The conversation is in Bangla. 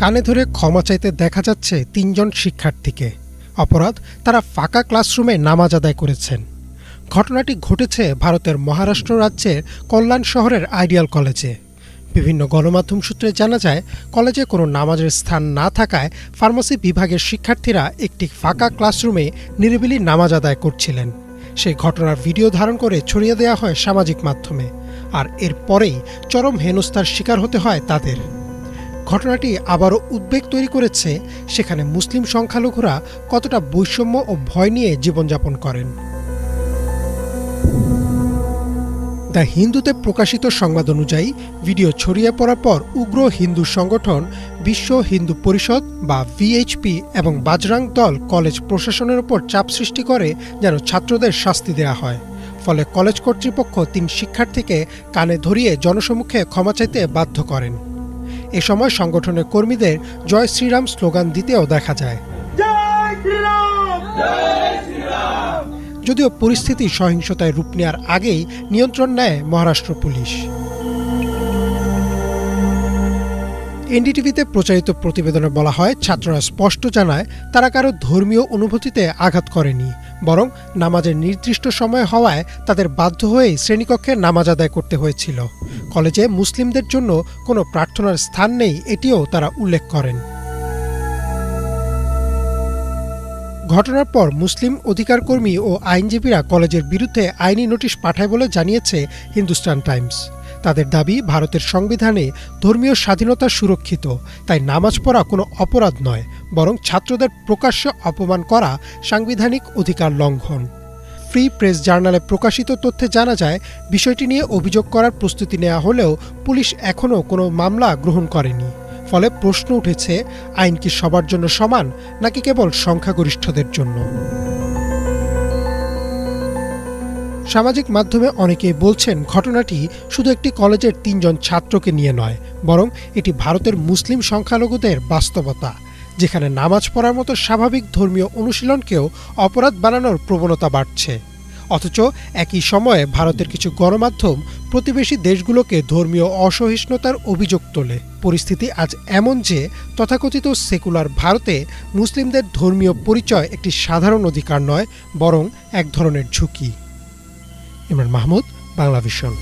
কানে ধরে ক্ষমা চাইতে দেখা যাচ্ছে ৩ জন শিক্ষার্থীকে। অপরাধ, তারা ফাঁকা ক্লাসরুমে নামাজ আদায় করেছেন। ঘটনাটি ঘটেছে ভারতের মহারাষ্ট্র রাজ্যের কল্যাণ শহরের আইডিয়াল কলেজে। বিভিন্ন গণমাধ্যম সূত্রে জানা যায়, কলেজে কোনো নামাজের স্থান না থাকায় ফার্মাসি বিভাগের শিক্ষার্থীরা একটি ফাঁকা ক্লাসরুমে নিরিবিলি নামাজ আদায় করছিলেন। সেই ঘটনার ভিডিও ধারণ করে ছড়িয়ে দেওয়া হয় সামাজিক মাধ্যমে, আর এরপরেই চরম হেনস্থার শিকার হতে হয় তাদের। ঘটনাটি আবারও উদ্বেগ তৈরি করেছে সেখানে মুসলিম সংখ্যালঘুরা কতটা বৈষম্য ও ভয় নিয়ে জীবনযাপন করেন। দ্য হিন্দুতে প্রকাশিত সংবাদ অনুযায়ী, ভিডিও ছড়িয়ে পড়ার পর উগ্র হিন্দু সংগঠন বিশ্ব হিন্দু পরিষদ বা ভিএইচপি এবং বাজরাং দল কলেজ প্রশাসনের উপর চাপ সৃষ্টি করে যেন ছাত্রদের শাস্তি দেওয়া হয়। ফলে কলেজ কর্তৃপক্ষ ৩ শিক্ষার্থীকে কানে ধরিয়ে জনসমক্ষে ক্ষমা চাইতে বাধ্য করেন। এ সময় সংগঠনের কর্মীদের জয় শ্রীরাম স্লোগান দিতেও দেখা যায়। যদিও পরিস্থিতি সহিংসতায় রূপ নেওয়ার আগেই নিয়ন্ত্রণ নেয় মহারাষ্ট্র পুলিশ। এনডিটিভিতে প্রচারিত প্রতিবেদনে বলা হয়, ছাত্ররা স্পষ্ট জানায় তারা কারো ধর্মীয় অনুভূতিতে আঘাত করেনি, বরং নামাজের নির্দিষ্ট সময় হওয়ায় তাদের বাধ্য হয়েই শ্রেণীকক্ষে নামাজ আদায় করতে হয়েছিল। কলেজে মুসলিমদের জন্য কোনো প্রার্থনার স্থান নেই, এটিও তারা উল্লেখ করেন। ঘটনার পর মুসলিম অধিকার কর্মী ও আইনজীবীরা কলেজের বিরুদ্ধে আইনি নোটিশ পাঠায় বলে জানিয়েছে হিন্দুস্তান টাইমস। তাদের দাবি, ভারতের সংবিধানে ধর্মীয় স্বাধীনতা সুরক্ষিত, তাই নামাজ পড়া কোনো অপরাধ নয়, বরং ছাত্রদের প্রকাশ্যে অপমান করা সাংবিধানিক অধিকার লঙ্ঘন। ফ্রি প্রেস জার্নালে প্রকাশিত তথ্যে জানা যায়, বিষয়টি নিয়ে অভিযোগ করার প্রস্তুতি নেওয়া হলেও পুলিশ এখনও কোনো মামলা গ্রহণ করেনি। ফলে প্রশ্ন উঠেছে, আইন কি সবার জন্য সমান নাকি কেবল সংখ্যাগরিষ্ঠদের জন্য? সামাজিক মাধ্যমে অনেকেই বলছেন, ঘটনাটি শুধু একটি কলেজের ৩ জন ছাত্রকে নিয়ে নয়, বরং এটি ভারতের মুসলিম সংখ্যালঘুদের বাস্তবতা, যেখানে নামাজ পড়ার মতো স্বাভাবিক ধর্মীয় অনুশীলনকেও অপরাধ বানানোর প্রবণতা বাড়ছে। অথচ একই সময়ে ভারতের কিছু গণমাধ্যম প্রতিবেশী দেশগুলোকে ধর্মীয় অসহিষ্ণুতার অভিযোগ তোলে। পরিস্থিতি আজ এমন যে, তথাকথিত সেকুলার ভারতে মুসলিমদের ধর্মীয় পরিচয় একটি সাধারণ অধিকার নয়, বরং এক ধরনের ঝুঁকি। ইমরান মাহমুদ, বাংলা ভিশন।